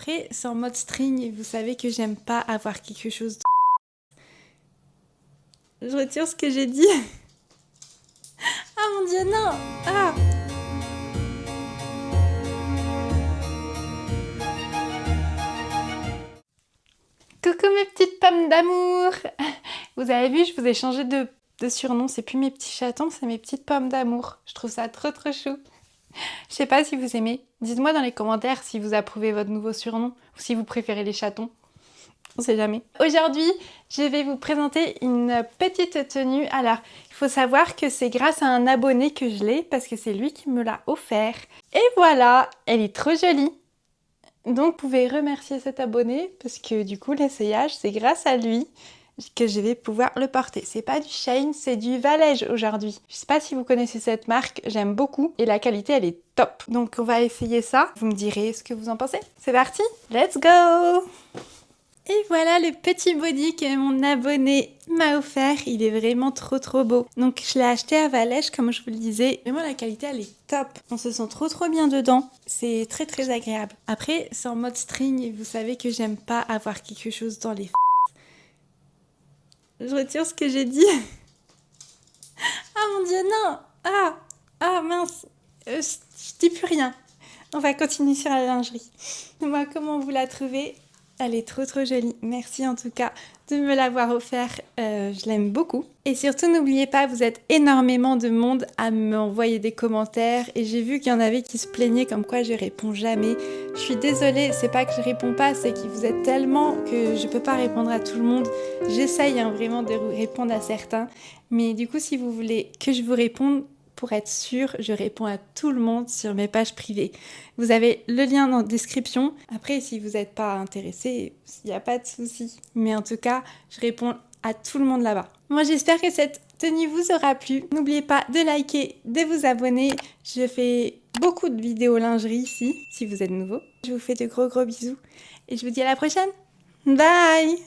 Après, c'est en mode string et vous savez que j'aime pas avoir quelque chose de... Je retire ce que j'ai dit. Ah mon dieu, non! Ah! Coucou mes petites pommes d'amour! Vous avez vu, je vous ai changé de surnom. C'est plus mes petits chatons, c'est mes petites pommes d'amour. Je trouve ça trop chou. Je sais pas si vous aimez. Dites-moi dans les commentaires si vous approuvez votre nouveau surnom ou si vous préférez les chatons. On sait jamais. Aujourd'hui, je vais vous présenter une petite tenue. Alors, il faut savoir que c'est grâce à un abonné que je l'ai parce que c'est lui qui me l'a offert. Et voilà, elle est trop jolie. Donc, vous pouvez remercier cet abonné parce que du coup, l'essayage, c'est grâce à lui que je vais pouvoir le porter. C'est pas du Shein, c'est du Valège aujourd'hui. Je sais pas si vous connaissez cette marque, j'aime beaucoup et la qualité, elle est top. Donc, on va essayer ça. Vous me direz ce que vous en pensez. C'est parti, let's go! Et voilà le petit body que mon abonné m'a offert. Il est vraiment trop beau. Donc je l'ai acheté à Valège comme je vous le disais. Vraiment la qualité elle est top. On se sent trop bien dedans. C'est très agréable. Après c'est en mode string et vous savez que j'aime pas avoir quelque chose dans les... Je retire ce que j'ai dit. Ah mon dieu non! Ah mince. Je dis plus rien. On va continuer sur la lingerie. Moi comment vous la trouvez? Elle est trop jolie. Merci en tout cas de me l'avoir offert. Je l'aime beaucoup. Et surtout, n'oubliez pas, vous êtes énormément de monde à m'envoyer des commentaires. Et j'ai vu qu'il y en avait qui se plaignaient comme quoi je réponds jamais. Je suis désolée, c'est pas que je réponds pas, c'est que vous êtes tellement que je peux pas répondre à tout le monde. J'essaye vraiment de répondre à certains. Mais du coup, si vous voulez que je vous réponde, pour être sûre, je réponds à tout le monde sur mes pages privées. Vous avez le lien dans la description. Après, si vous n'êtes pas intéressé, il n'y a pas de souci. Mais en tout cas, je réponds à tout le monde là-bas. Moi, j'espère que cette tenue vous aura plu. N'oubliez pas de liker, de vous abonner. Je fais beaucoup de vidéos lingerie ici, si vous êtes nouveau. Je vous fais de gros bisous et je vous dis à la prochaine. Bye!